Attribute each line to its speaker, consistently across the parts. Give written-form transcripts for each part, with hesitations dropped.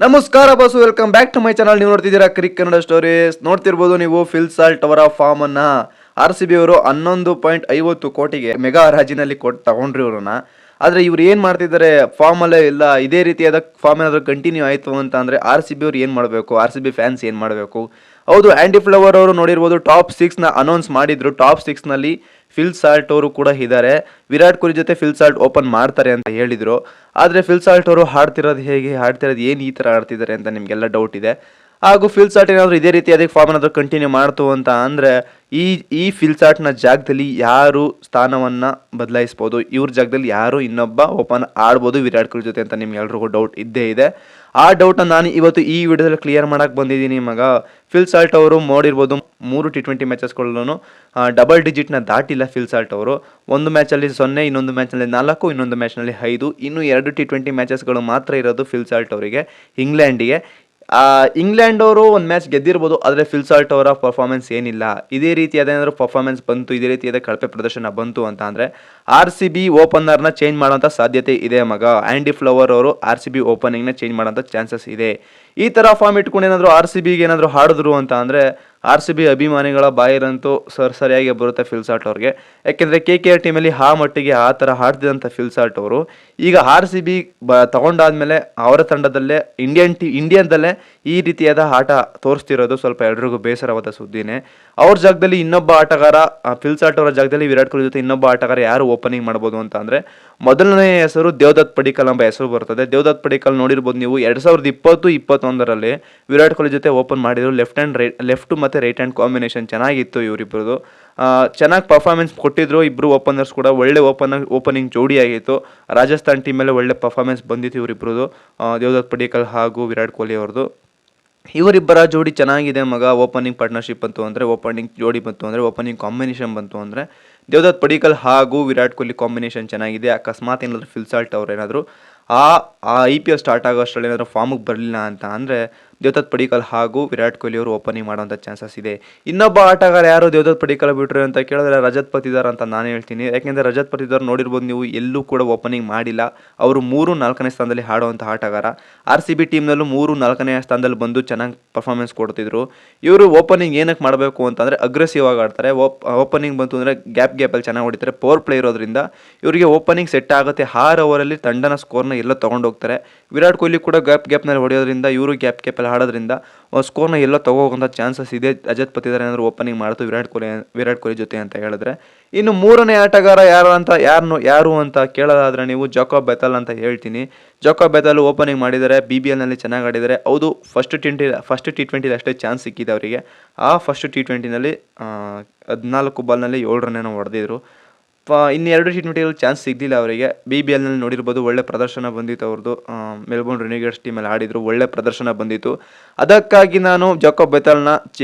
Speaker 1: ನಮಸ್ಕಾರ ಬಸ್, welcome back to my channel. ನೀವು ನೋಡ್ತಿದ್ದೀರಾ ಕ್ರಿಕ್ ಕನ್ನಡ ಸ್ಟೋರೀಸ್. ನೋಡ್ತಿರ್ಬೋದು ನೀವು ಫಿಲ್ ಸಾಲ್ಟ್ ಅವರ ಫಾರ್ಮ್ ಅನ್ನ RCB ಅವರು 11.50 ಕೋಟಿಗೆ ಮೆಗಾ ಹರಾಜಿನಲ್ಲಿ ಕೊಟ್ಟು ತಗೊಂಡ್ರಿ ಇವ್ರನ್ನ. ಆದರೆ ಇವ್ರು ಏನು ಮಾಡ್ತಿದ್ದಾರೆ, ಫಾರ್ಮ್ ಅಲ್ಲೇ ಇಲ್ಲ. ಇದೇ ರೀತಿಯಾದ ಫಾರ್ಮ್ ಏನಾದರೂ ಕಂಟಿನ್ಯೂ ಆಯಿತು ಅಂತ ಅಂದರೆ RCB ಅವ್ರು ಏನು ಮಾಡಬೇಕು, RCB ಫ್ಯಾನ್ಸ್ ಏನು ಮಾಡಬೇಕು? ಹೌದು, ಆ್ಯಂಡಿ ಫ್ಲವರ್ ಅವರು ನೋಡಿರ್ಬೋದು ಟಾಪ್ 6ನ ಅನೌನ್ಸ್ ಮಾಡಿದ್ರು. ಟಾಪ್ 6ನಲ್ಲಿ ಫಿಲ್ ಸಾಲ್ಟ್ ಅವರು ಕೂಡ ಇದ್ದಾರೆ. ವಿರಾಟ್ ಕೊಹ್ಲಿ ಜೊತೆ ಫಿಲ್ ಸಾಲ್ಟ್ ಓಪನ್ ಮಾಡ್ತಾರೆ ಅಂತ ಹೇಳಿದ್ರು. ಆದರೆ ಫಿಲ್ ಸಾಲ್ಟ್ ಅವರು ಆಡ್ತಿರೋದು ಹೇಗೆ, ಆಡ್ತಿರೋದು ಏನು ಈ ಥರ ಆಡ್ತಿದ್ದಾರೆ ಅಂತ ನಿಮಗೆಲ್ಲ ಡೌಟ್ ಇದೆ. ಹಾಗೂ ಫಿಲ್ ಸಾಲ್ಟ್ ಏನಾದರೂ ಇದೇ ರೀತಿಯಾದ ಫಾರ್ಮ್ ಏನಾದರೂ ಕಂಟಿನ್ಯೂ ಮಾಡ್ತು ಅಂತ ಅಂದರೆ ಈ ಫಿಲ್ ಸಾಲ್ಟ್ನ ಜಾಗದಲ್ಲಿ ಯಾರು ಸ್ಥಾನವನ್ನು ಬದಲಾಯಿಸ್ಬೋದು, ಇವ್ರ ಜಾಗದಲ್ಲಿ ಯಾರು ಇನ್ನೊಬ್ಬ ಓಪನ್ ಆಡ್ಬೋದು ವಿರಾಟ್ ಕೊಹ್ಲಿ ಜೊತೆ ಅಂತ ನಿಮ್ಗೆ ಎಲ್ರಿಗೂ ಡೌಟ್ ಇದ್ದೇ ಇದೆ. ಆ ಡೌಟನ್ನು ನಾನು ಇವತ್ತು ಈ ವಿಡಿಯೋದಲ್ಲಿ ಕ್ಲಿಯರ್ ಮಾಡೋಕ್ಕೆ ಬಂದಿದ್ದೀನಿ ಮಗ. ಫಿಲ್ ಸಾಲ್ಟ್ ಅವರು ನೋಡಿರ್ಬೋದು 3 T20 ಮ್ಯಾಚಸ್ಗಳಲ್ಲೂ ಡಬಲ್ ಡಿಜಿಟ್ನ ದಾಟಿಲ್ಲ ಫಿಲ್ ಸಾಲ್ಟ್ ಅವರು. ಒಂದು ಮ್ಯಾಚಲ್ಲಿ 0, ಇನ್ನೊಂದು ಮ್ಯಾಚ್ನಲ್ಲಿ 4, ಇನ್ನೊಂದು ಮ್ಯಾಚ್ನಲ್ಲಿ 5, ಇನ್ನು 2 T20 ಮ್ಯಾಚಸ್ಗಳು ಮಾತ್ರ ಇರೋದು ಫಿಲ್ ಸಾಲ್ಟ್ ಅವರಿಗೆ ಇಂಗ್ಲೆಂಡಿಗೆ. ಇಂಗ್ಲೆಂಡ್ ಅವರು ಒಂದು ಮ್ಯಾಚ್ ಗೆದ್ದಿರ್ಬೋದು, ಆದರೆ ಫಿಲ್ ಸಾಲ್ಟ್ ಅವರ ಪರ್ಫಾರ್ಮೆನ್ಸ್ ಏನಿಲ್ಲ. ಇದೇ ರೀತಿಯಾದ ಏನಾದರೂ ಪರ್ಫಾರ್ಮೆನ್ಸ್ ಬಂತು, ಇದೇ ರೀತಿಯಾದ ಕಳಪೆ ಪ್ರದರ್ಶನ ಬಂತು ಅಂತ ಅಂದರೆ RCB ಓಪನರ್ನ ಚೇಂಜ್ ಮಾಡೋಂಥ ಸಾಧ್ಯತೆ ಇದೆ ಮಗ. ಆ್ಯಂಡಿ ಫ್ಲವರ್ ಅವರು RCB ಓಪನಿಂಗ್ನ ಚೇಂಜ್ ಮಾಡೋಂಥ ಚಾನ್ಸಸ್ ಇದೆ. ಈ ಥರ ಫಾರ್ಮ್ ಇಟ್ಕೊಂಡು ಏನಾದರೂ RCBಗೆ ಏನಾದರೂ ಹಾಡಿದ್ರು ಅಂತ ಅಂದರೆ RCB ಅಭಿಮಾನಿಗಳ ಬಾಯಿರಂತೂ ಸರಿಯಾಗಿ ಬರುತ್ತೆ ಫಿಲ್ ಸಾಲ್ಟ್ ಅವ್ರಿಗೆ. ಯಾಕೆಂದರೆ KKR ಟೀಮಲ್ಲಿ ಮಟ್ಟಿಗೆ ಆ ಥರ ಹಾಡ್ತಿದ್ದಂಥ ಫಿಲ್ ಸಾಲ್ಟ್ ಅವರು ಈಗ RCB ತಗೊಂಡಾದ್ಮೇಲೆ ಅವರ ತಂಡದಲ್ಲೇ ಇಂಡಿಯನ್ದಲ್ಲೇ ಈ ರೀತಿಯಾದ ಆಟ ತೋರಿಸ್ತಿರೋದು ಸ್ವಲ್ಪ ಎಲ್ರಿಗೂ ಬೇಸರವಾದ ಸುದ್ದಿನೇ. ಅವ್ರ ಜಾಗದಲ್ಲಿ ಇನ್ನೊಬ್ಬ ಆಟಗಾರ, ಫಿಲ್ ಸಾಲ್ಟ್ ಅವರ ಜಾಗದಲ್ಲಿ ವಿರಾಟ್ ಕೊಹ್ಲಿ ಜೊತೆ ಇನ್ನೊಬ್ಬ ಆಟಗಾರ ಯಾರು ಓಪನಿಂಗ್ ಮಾಡ್ಬೋದು ಅಂತ ಅಂದರೆ ಮೊದಲನೇ ಹೆಸರು ದೇವದತ್ ಪಡಿಕ್ಕಲ್ ಎಂಬ ಹೆಸರು ಬರ್ತದೆ. ದೇವದತ್ ಪಡಿಕ್ಕಲ್ ನೋಡಿರ್ಬೋದು ನೀವು 2020-21ರಲ್ಲಿ ವಿರಾಟ್ ಕೊಹ್ಲಿ ಜೊತೆ ಓಪನ್ ಮಾಡಿದ್ರು. ಲೆಫ್ಟ್ ಮತ್ತು ರೈಟ್ ಹ್ಯಾಂಡ್ ಕಾಂಬಿನೇಷನ್ ಚೆನ್ನಾಗಿತ್ತು ಇವರಿಬ್ಬರದು. ಚೆನ್ನಾಗಿ ಪರ್ಫಾರ್ಮೆನ್ಸ್ ಕೊಟ್ಟಿದ್ರು ಇಬ್ಬರು ಓಪನರ್ಸ್ ಕೂಡ. ಒಳ್ಳೆ ಓಪನಿಂಗ್ ಜೋಡಿ ಆಗಿತ್ತು. ರಾಜಸ್ಥಾನ್ ಟೀಮಲ್ಲೇ ಒಳ್ಳೆ ಪರ್ಫಾರ್ಮೆನ್ಸ್ ಬಂದಿತ್ತು ಇವರಿಬ್ಬರದು, ದೇವದತ್ ಪಡಿಕ್ಕಲ್ ಹಾಗೂ ವಿರಾಟ್ ಕೊಹ್ಲಿ ಅವ್ರದ್ದು. ಇವರಿಬ್ಬರ ಜೋಡಿ ಚೆನ್ನಾಗಿದೆ ಮಗ. ಓಪನಿಂಗ್ ಪಾರ್ಟ್ನರ್ಶಿಪ್ ಬಂತು ಅಂದರೆ, ಓಪನಿಂಗ್ ಜೋಡಿ ಬಂತು ಅಂದರೆ, ಓಪನಿಂಗ್ ಕಾಂಬಿನೇಷನ್ ಬಂತು ಅಂದರೆ ದೇವದತ್ ಪಡಿಕ್ಕಲ್ ಹಾಗೂ ವಿರಾಟ್ ಕೊಹ್ಲಿ ಕಾಂಬಿನೇಷನ್ ಚೆನ್ನಾಗಿದೆ. ಅಕಸ್ಮಾತ್ ಏನಾದರೂ ಫಿಲ್ ಸಾಲ್ಟ್ ಅವ್ರು ಏನಾದರೂ ಆ IPL ಸ್ಟಾರ್ಟ್ ಆಗೋ ಅಷ್ಟರಲ್ಲಿ ಏನಾದರೂ ಫಾರ್ಮಿಗೆ ಬರಲಿಲ್ಲ ಅಂತ ಅಂದರೆ ದೇವದತ್ ಪಡಿಕ್ಕಲ್ ಹಾಗೂ ವಿರಾಟ್ ಕೊಹ್ಲಿ ಅವರು ಓಪನಿಂಗ್ ಮಾಡೋಂಥ ಚಾನ್ಸಸ್ ಇದೆ. ಇನ್ನೊಬ್ಬ ಆಟಗಾರ ಯಾರು ದೇವದತ್ ಪಡಿಕ್ಕಲ್ ಬಿಟ್ಟರೆ ಅಂತ ಕೇಳಿದ್ರೆ ರಜತ್ ಪತಿದಾರ್ ಅಂತ ನಾನು ಹೇಳ್ತೀನಿ. ಯಾಕೆಂದರೆ ರಜತ್ ಪತಿದಾರ್ ನೋಡಿರ್ಬೋದು ನೀವು, ಎಲ್ಲೂ ಕೂಡ ಓಪನಿಂಗ್ ಮಾಡಿಲ್ಲ. ಅವರು 3-4ನೇ ಸ್ಥಾನದಲ್ಲಿ ಆಡುವಂಥ ಆಟಗಾರ. RCB ಟೀಮ್ನಲ್ಲೂ 3-4ನೇ ಸ್ಥಾನದಲ್ಲಿ ಬಂದು ಚೆನ್ನಾಗಿ ಪರ್ಫಾರ್ಮೆನ್ಸ್ ಕೊಡ್ತಿದ್ರು. ಇವರು ಓಪನಿಂಗ್ ಏನಕ್ಕೆ ಮಾಡಬೇಕು ಅಂತಂದರೆ ಅಗ್ರೆಸಿವ್ ಆಗಿ ಆಡ್ತಾರೆ. ಓಪನಿಂಗ್ ಬಂತು ಅಂದರೆ ಗ್ಯಾಪಲ್ಲಿ ಚೆನ್ನಾಗಿ ಹೊಡಿತಾರೆ. ಪವರ್ ಪ್ಲೇ ಇರೋದ್ರಿಂದ ಇವರಿಗೆ ಓಪನಿಂಗ್ ಸೆಟ್ ಆಗುತ್ತೆ. 6 ಓವರಲ್ಲಿ ತಂಡನ ಸ್ಕೋರ್ನ ಎಲ್ಲ ತೊಗೊಂಡೋಗ್ತಾರೆ. ವಿರಾಟ್ ಕೊಹ್ಲಿ ಕೂಡ ಗ್ಯಾಪ್ನಲ್ಲಿ ಹೊಡೆಯೋದ್ರಿಂದ, ಇವರು ಗ್ಯಾಪಲ್ಲಿ ಆಡೋದ್ರಿಂದ ಸ್ಕೋರ್ನ ಎಲ್ಲ ತಗೋಗೋಂಥ ಚಾನ್ಸಸ್ ಇದೆ. ರಜತ್ ಪತಿದಾರ್ ಏನಾದರೂ ಓಪನಿಂಗ್ ಮಾಡ್ತು ವಿರಾಟ್ ಕೊಹ್ಲಿ ಜೊತೆ ಅಂತ ಹೇಳಿದ್ರೆ. ಇನ್ನು 3ನೇ ಆಟಗಾರ ಯಾರು ಅಂತ ಕೇಳೋದಾದರೆ ನೀವು ಜಾಕೋಬ್ ಬೆಥೆಲ್ ಅಂತ ಹೇಳ್ತೀನಿ. ಜಾಕೋಬ್ ಬೆಥೆಲ್ ಓಪನಿಂಗ್ ಮಾಡಿದ್ದಾರೆ, BBLನಲ್ಲಿ ಚೆನ್ನಾಗಿ ಆಡಿದ್ದಾರೆ. ಹೌದು, ಫಸ್ಟ್ T20 ಅಷ್ಟೇ ಚಾನ್ಸ್ ಸಿಕ್ಕಿದೆ ಅವರಿಗೆ. ಆ ಫಸ್ಟ್ T20ನಲ್ಲಿ 14 ಬಾಲ್ನಲ್ಲಿ 7 ರನ್ ಹೊಡೆದಿದ್ರು. ಇನ್ನು 2 T20ಗಳಲ್ಲಿ ಚಾನ್ಸ್ ಸಿಗಲಿಲ್ಲ ಅವರಿಗೆ. BBLನಲ್ಲಿ ನೋಡಿರ್ಬೋದು ಒಳ್ಳೆ ಪ್ರದರ್ಶನ ಬಂದಿತ್ತು ಅವ್ರದ್ದು. ಮೆಲ್ಬೋರ್ನ್ ರೆನಿಗೇಟ್ಸ್ ಟೀಮಲ್ಲಿ ಆಡಿದ್ರು, ಒಳ್ಳೆ ಪ್ರದರ್ಶನ ಬಂದಿತ್ತು. ಅದಕ್ಕಾಗಿ ನಾನು ಜಾಕೋಬ್ ಬೆಥೆಲ್ನ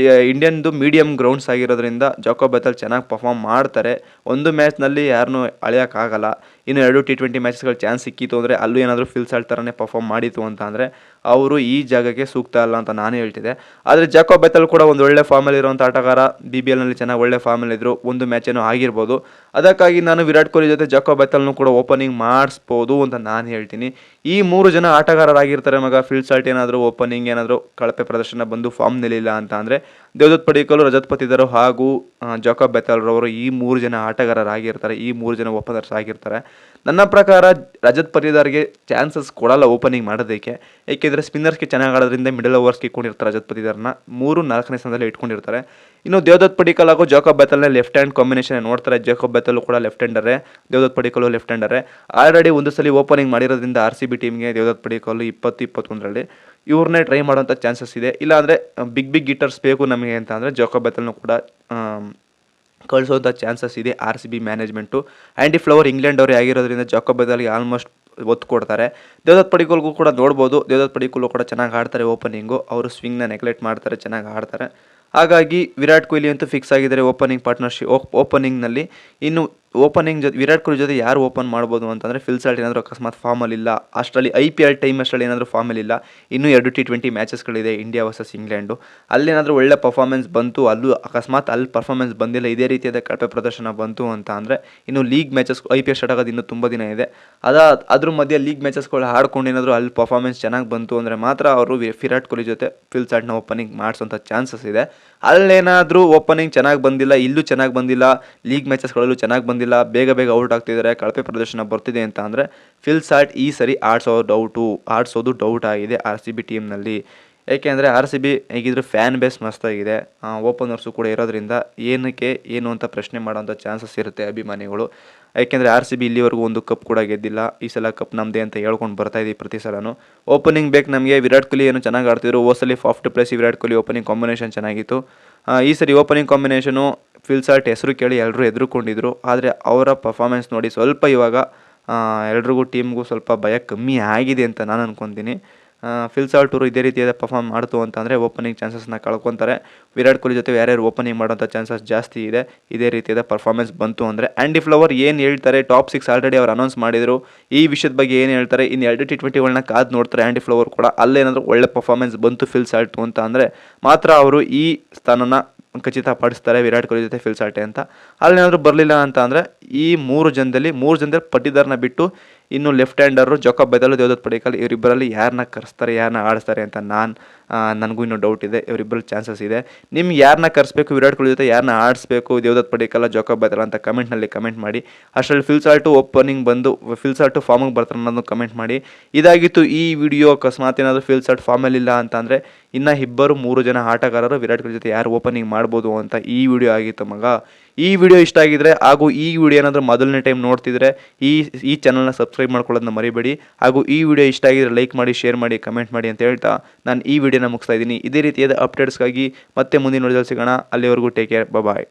Speaker 1: ಇಂಡಿಯನ್ದು ಮೀಡಿಯಂ ಗ್ರೌಂಡ್ಸ್ ಆಗಿರೋದ್ರಿಂದ ಜಾಕೋಬ್ ಬೆಥೆಲ್ ಚೆನ್ನಾಗಿ ಪರ್ಫಾರ್ಮ್ ಮಾಡ್ತಾರೆ. ಒಂದು ಮ್ಯಾಚ್ನಲ್ಲಿ ಯಾರನ್ನೂ ಅಳೆಯೋಕ್ಕಾಗಲ್ಲ. ಇನ್ನು 2 T20 ಮ್ಯಾಚಸ್ಗಳು ಚಾನ್ಸ್ ಸಿಕ್ಕಿತ್ತು ಅಂದರೆ ಅಲ್ಲೂ ಏನಾದರೂ ಫಿಲ್ ಸಾಲ್ಟ್ ಥರನೇ ಪರ್ಫಾರ್ಮ್ ಮಾಡಿತ್ತು ಅಂತ ಅಂದರೆ ಅವರು ಈ ಜಾಗಕ್ಕೆ ಸೂಕ್ತ ಅಲ್ಲ ಅಂತ ನಾನು ಹೇಳ್ತಿದ್ದೆ. ಆದರೆ ಜಾಕೋಬ್ ಬೆಥೆಲ್ ಕೂಡ ಒಂದು ಒಳ್ಳೆ ಫಾರ್ಮಲ್ಲಿ ಇರುವಂಥ ಆಟಗಾರ. BBLನಲ್ಲಿ ಚೆನ್ನಾಗಿ ಒಳ್ಳೆ ಫಾರ್ಮಲ್ಲಿದ್ದರು. ಒಂದು ಮ್ಯಾಚೇನೋ ಆಗಿರ್ಬೋದು. ಅದಕ್ಕಾಗಿ ನಾನು ವಿರಾಟ್ ಕೊಹ್ಲಿ ಜೊತೆ ಜಾಕೋಬ್ ಬೆಥೆಲ್ನು ಕೂಡ ಓಪನಿಂಗ್ ಮಾಡಿಸ್ಬೋದು ಅಂತ ನಾನು ಹೇಳ್ತೀನಿ. ಈ 3 ಜನ ಆಟಗಾರರಾಗಿರ್ತಾರೆ ಮಗ. ಫಿಲ್ ಸಾಲ್ಟ್ ಏನಾದರೂ ಓಪನಿಂಗ್ ಏನಾದರೂ ಕಳಪೆ ಪ್ರದರ್ಶನ ಬಂದು ಫಾರ್ಮ್ನಲ್ಲಿಲ್ಲ ಅಂತ ಅಂದರೆ ದೇವದತ್ ಪಡಿಕ್ಕಲ್, ರಜತ್ ಪತಿದಾರ್ ಹಾಗೂ ಜಾಕೋಬ್ ಬೆಥೆಲ್ ರವರು ಈ 3 ಜನ ಆಟಗಾರರಾಗಿರ್ತಾರೆ. ಈ 3 ಜನ ಓಪನರ್ಸ್ ಆಗಿರ್ತಾರೆ. ನನ್ನ ಪ್ರಕಾರ ರಜತ್ ಪತಿದಾರ್ಗೆ ಚಾನ್ಸಸ್ ಕೊಡಲ್ಲ ಓಪನಿಂಗ್ ಮಾಡೋದಕ್ಕೆ. ಏಕೆಂದರೆ ಸ್ಪಿನ್ನರ್ಸ್ಗೆ ಚೆನ್ನಾಗಿ ಆಡೋದ್ರಿಂದ ಮಿಡಲ್ ಓವರ್ಸ್ಗೆ ಇಟ್ಕೊಂಡಿರ್ತಾರೆ ರಜತ್ ಪತಿದಾರ್ನ. 3-4ನೇ ಸ್ಥಾನದಲ್ಲಿ ಇಟ್ಕೊಂಡಿರ್ತಾರೆ. ಇನ್ನು ದೇವದತ್ ಪಡಿಕ್ಕಲ್ ಹಾಗೂ ಜಾಕೋಬ್ ಬೆಥೆಲ್ನ ಲೆಫ್ಟ್ ಹ್ಯಾಂಡ್ ಕಾಂಬಿನೇಷನ್ ನೋಡ್ತಾರೆ. ಜಾಕೋಬ್ ಬೆಥೆಲ್ ಕೂಡ ಲೆಫ್ಟ್ ಹ್ಯಾಂಡರೇ, ದೇವದತ್ ಪಡಿಕ್ಕಲ್ ಲೆಫ್ಟ್ ಹ್ಯಾಂಡರೇ. ಆಲ್ರೆಡಿ ಒಂದು ಸಲ ಓಪನಿಂಗ್ ಮಾಡಿರೋದ್ರಿಂದ RCB ಟೀಮ್ಗೆ ದೇವದತ್ ಪಡಿಕ್ಕಲ್ 2021ರಲ್ಲಿ ಇವ್ರನ್ನೇ ಟ್ರೈ ಮಾಡೋಂಥ ಚಾನ್ಸಸ್ ಇದೆ. ಇಲ್ಲಾಂದರೆ ಬಿಗ್ ಹಿಟ್ಟರ್ಸ್ ಬೇಕು ನಮಗೆ ಅಂತ ಅಂದರೆ ಜಾಕೋಬ್ ಬೆಥೆಲ್ನು ಕೂಡ ಕಳಿಸೋಂಥ ಚಾನ್ಸಸ್ ಇದೆ RCB management. Andy flower England ಅವರೇ ಆಗಿರೋದ್ರಿಂದ ಜಾಕೋಬ್ ಬೆಥೆಲ್ಗೆ ಆಲ್ಮೋಸ್ಟ್ ಒತ್ತು ಕೊಡ್ತಾರೆ. ದೇವದತ್ ಪಡಿಕ್ಕಲ್ಗೂ ಕೂಡ ನೋಡ್ಬೋದು. ದೇವದತ್ ಪಡಿಕ್ಕಲ್ ಕೂಡ ಚೆನ್ನಾಗಿ ಆಡ್ತಾರೆ ಓಪನಿಂಗು. ಅವರು ಸ್ವಿಂಗ್ನ ನೆಗ್ಲೆಕ್ಟ್ ಮಾಡ್ತಾರೆ, ಚೆನ್ನಾಗಿ ಆಡ್ತಾರೆ. ಹಾಗಾಗಿ ವಿರಾಟ್ ಕೊಹ್ಲಿ ಅಂತೂ ಫಿಕ್ಸ್ ಆಗಿದ್ದಾರೆ ಓಪನಿಂಗ್ ಪಾರ್ಟ್ನರ್ಶಿಪ್ ಓಪನಿಂಗ್ನಲ್ಲಿ. ಇನ್ನು ಓಪನಿಂಗ್ ಜೊತೆ ವಿರಾಟ್ ಕೊಹ್ಲಿ ಜೊತೆ ಯಾರು ಓಪನ್ ಮಾಡ್ಬೋದು ಅಂತಂದರೆ ಫಿಲ್ ಸಾಲ್ಟ್ ಏನಾದರೂ ಅಕಸ್ಮಾತ್ ಫಾರ್ಮಲ್ಲಿಲ್ಲ, ಅಷ್ಟರಲ್ಲಿ IPL ಟೈಮ್ ಅಷ್ಟರಲ್ಲಿ ಏನಾದರೂ ಫಾರ್ಮಲ್ಲಿಲ್ಲ, ಇನ್ನೂ 2 T20 ಮ್ಯಾಚಸ್ಗಳಿದೆ ಇಂಡಿಯಾ ವರ್ಸಸ್ ಇಂಗ್ಲೆಂಡು, ಅಲ್ಲೇನಾದರೂ ಒಳ್ಳೆ ಪರ್ಫಾರ್ಮೆನ್ಸ್ ಬಂತು, ಅಲ್ಲೂ ಅಕಸ್ಮಾತ್ ಅಲ್ಲಿ ಪರ್ಫಾರ್ಮೆನ್ಸ್ ಬಂದಿಲ್ಲ, ಇದೇ ರೀತಿಯಾದ ಕಳಪೆ ಪ್ರದರ್ಶನ ಬಂತು ಅಂತ ಅಂದರೆ ಇನ್ನು ಲೀಗ್ ಮ್ಯಾಚಸ್ IPL ಸ್ಟಾರ್ಟ್ ಆಗೋದು ಇನ್ನೂ ತುಂಬ ದಿನ ಇದೆ. ಅದ್ರ ಮಧ್ಯೆ ಲೀಗ್ ಮ್ಯಾಚಸ್ಗಳು ಆಡ್ಕೊಂಡು ಏನಾದರೂ ಅಲ್ಲಿ ಪರ್ಫಾರ್ಮೆನ್ಸ್ ಚೆನ್ನಾಗಿ ಬಂತು ಅಂದರೆ ಮಾತ್ರ ಅವರು ವಿರಾಟ್ ಕೊಹ್ಲಿ ಜೊತೆ ಫಿಲ್ ಸಾಲ್ಟ್ನ ಓಪನಿಂಗ್ ಮಾಡಿಸೋಂಥ ಚಾನ್ಸಸ್ ಇದೆ. ಅಲ್ಲೇನಾದರೂ ಓಪನಿಂಗ್ ಚೆನ್ನಾಗಿ ಬಂದಿಲ್ಲ, ಇಲ್ಲೂ ಚೆನ್ನಾಗಿ ಬಂದಿಲ್ಲ, ಲೀಗ್ ಮ್ಯಾಚಸ್ಗಳಲ್ಲೂ ಚೆನ್ನಾಗಿ ಬಂದಿಲ್ಲ, ಬೇಗ ಔಟ್ ಆಗ್ತಿದ್ದಾರೆ, ಕಳಪೆ ಪ್ರದರ್ಶನ ಬರ್ತಿದೆ ಅಂತ ಅಂದರೆ ಫಿಲ್ ಸಾಲ್ಟ್ ಈ ಸರಿ ಆಡಿಸೋದು ಡೌಟ್ ಆಗಿದೆ RCB ಟೀಮ್ನಲ್ಲಿ. ಏಕೆಂದರೆ RCB ಹೇಗಿದ್ರು ಫ್ಯಾನ್ ಬೇಸ್ ಮಸ್ತಾಗಿದೆ, ಓಪನರ್ಸು ಕೂಡ ಇರೋದ್ರಿಂದ ಏನು ಅಂತ ಪ್ರಶ್ನೆ ಮಾಡೋಂಥ ಚಾನ್ಸಸ್ ಇರುತ್ತೆ ಅಭಿಮಾನಿಗಳು. ಯಾಕೆಂದರೆ RCB ಇಲ್ಲಿವರೆಗೂ ಒಂದು ಕಪ್ ಕೂಡ ಗೆದ್ದಿಲ್ಲ, ಈ ಸಲ ಕಪ್ ನಮ್ಮದೇ ಅಂತ ಹೇಳ್ಕೊಂಡು ಬರ್ತಾಯಿದ್ದೀವಿ ಪ್ರತಿ ಸಲನೂ. ಓಪನಿಂಗ್ ಬೇಕು ನಮಗೆ. ವಿರಾಟ್ ಕೊಹ್ಲಿ ಏನು ಚೆನ್ನಾಗಿ ಆಡ್ತಿದ್ರು, ಹೋಸಲಿ Faf du Plessis Virat Kohli opening combination ಚೆನ್ನಾಗಿತ್ತು. ಈ ಸರಿ ಓಪನಿಂಗ್ ಕಾಂಬಿನೇಷನು ಫಿಲ್ ಸಾಲ್ಟ್ ಹೆಸರು ಕೇಳಿ ಎಲ್ಲರೂ ಹೆದರ್ಕೊಂಡಿದ್ರು, ಆದರೆ ಅವರ ಪರ್ಫಾರ್ಮೆನ್ಸ್ ನೋಡಿ ಸ್ವಲ್ಪ ಇವಾಗ ಎಲ್ರಿಗೂ ಟೀಮ್ಗೂ ಸ್ವಲ್ಪ ಭಯ ಕಮ್ಮಿ ಆಗಿದೆ ಅಂತ ನಾನು ಅಂದ್ಕೊತೀನಿ. ಫಿಲ್ ಸಾಲ್ಟ್ ಅವರು ಇದೇ ರೀತಿಯಾದ ಪರ್ಫಾರ್ಮ್ ಮಾಡ್ತು ಅಂತಂದರೆ ಓಪನಿಂಗ್ ಚಾನ್ಸಸ್ನ ಕಳ್ಕೊತಾರೆ. ವಿರಾಟ್ ಕೊಹ್ಲಿ ಜೊತೆ ಯಾರ್ಯಾರು ಓಪನಿಂಗ್ ಮಾಡೋಂಥ ಚಾನ್ಸಸ್ ಜಾಸ್ತಿ ಇದೆ ಇದೇ ರೀತಿಯಾದ ಪರ್ಫಾರ್ಮೆನ್ಸ್ ಬಂತು ಅಂದರೆ. ಆ್ಯಂಡಿ ಫ್ಲವರ್ ಏನು ಹೇಳ್ತಾರೆ, ಟಾಪ್ 6 ಆಲ್ರೆಡಿ ಅವ್ರು ಅನೌನ್ಸ್ ಮಾಡಿದರು, ಈ ವಿಷಯದ ಬಗ್ಗೆ ಏನು ಹೇಳ್ತಾರೆ, ಇನ್ನು 2 T20ಗಳನ್ನ ಕಾದು ನೋಡ್ತಾರೆ ಆ್ಯಂಡಿ ಫ್ಲವರ್ ಕೂಡ. ಅಲ್ಲೇನಾದರೂ ಒಳ್ಳೆ ಪರ್ಫಾರ್ಮೆನ್ಸ್ ಬಂತು ಫಿಲ್ ಸಾಲ್ಟು ಅಂತ ಅಂದರೆ ಮಾತ್ರ ಅವರು ಈ ಸ್ಥಾನನ ಖಚಿತಪಡಿಸ್ತಾರೆ ವಿರಾಟ್ ಕೊಹ್ಲಿ ಜೊತೆ ಫಿಲ್ ಸಾಲ್ಟೆ ಅಂತ. ಅಲ್ಲೇನಾದರೂ ಬರಲಿಲ್ಲ ಅಂತ ಅಂದರೆ ಈ ಮೂರು ಜನದಲ್ಲಿ ಪಟ್ಟಿದಾರನ ಬಿಟ್ಟು ಇನ್ನು ಲೆಫ್ಟ್ ಹ್ಯಾಂಡರು ಜೋಕೋಬ್ ಬದಲು ದೇವದತ್ ಪಡಿಕ್ಕಲ್ ಇವರಿಬ್ಬರಲ್ಲಿ ಯಾರನ್ನ ಕರೆಸ್ತಾರೆ, ಯಾರನ್ನ ಆಡಿಸ್ತಾರೆ ಅಂತ ನನಗೂ ಇನ್ನೂ ಡೌಟ್ ಇದೆ. ಇವರಿಬ್ಬರಲ್ಲಿ ಚಾನ್ಸಸ್ ಇದೆ. ನಿಮ್ಗೆ ಯಾರನ್ನ ಕರೆಸ್ಬೇಕು ವಿರಾಟ್ ಕೊಹ್ಲಿ ಜೊತೆ, ಯಾರನ್ನ ಆಡಿಸ್ಬೇಕು ದೇವದತ್ ಪಡಿಕ್ಕಲ್ ಜೋಕೋಬ್ ಬದಲ್ ಅಂತ ಕಮೆಂಟ್ನಲ್ಲಿ ಕಮೆಂಟ್ ಮಾಡಿ. ಅಷ್ಟರಲ್ಲಿ ಫಿಲ್ ಸಾಲ್ಟು ಓಪನಿಂಗ್ ಬಂದು ಫಿಲ್ ಸಾಲ್ಟು ಫಾರ್ಮಿಗೆ ಬರ್ತಾರೆ ಅನ್ನೋದು ಕಮೆಂಟ್ ಮಾಡಿ. ಇದಾಗಿತ್ತು ಈ ವಿಡಿಯೋ. ಅಕಸ್ಮಾತ್ ಏನಾದರೂ ಫಿಲ್ ಸಾಲ್ಟ್ ಫಾರ್ಮಲ್ಲಿಲ್ಲ ಅಂತ ಅಂದರೆ ಇನ್ನು 3 ಜನ ಆಟಗಾರರು ವಿರಾಟ್ ಕೊಹ್ಲಿ ಜೊತೆ ಯಾರು ಓಪನಿಂಗ್ ಮಾಡ್ಬೋದು ಅಂತ ಈ ವಿಡಿಯೋ ಆಗಿತ್ತು ಮಗ. ಈ ವಿಡಿಯೋ ಇಷ್ಟ ಆಗಿದ್ರೆ ಹಾಗೂ ಈ ವಿಡಿಯೋ ಏನಾದರೂ ಮೊದಲನೇ ಟೈಮ್ ನೋಡ್ತಿದ್ರೆ ಈ ಚಾನಲ್ನ ಸಬ್ಸ್ಕ್ರೈಬ್ ಮಾಡ್ಕೊಳ್ಳೋದನ್ನ ಮರಿಬೇಡಿ. ಹಾಗೂ ಈ ವಿಡಿಯೋ ಇಷ್ಟ ಆಗಿದ್ರೆ ಲೈಕ್ ಮಾಡಿ, ಶೇರ್ ಮಾಡಿ, ಕಮೆಂಟ್ ಮಾಡಿ ಅಂತ ಹೇಳ್ತಾ ನಾನು ಈ ವಿಡಿಯೋನ ಮುಗಿಸ್ತಾ ಇದ್ದೀನಿ. ಇದೇ ರೀತಿಯಾದ ಅಪ್ಡೇಟ್ಸ್ಗಾಗಿ ಮತ್ತೆ ಮುಂದಿನ ವಿಡಿಯೋದಲ್ಲಿ ಸಿಗೋಣ. ಅಲ್ಲಿವರೆಗೂ ಟೇಕ್ ಕೇರ್, ಬಾಯ್.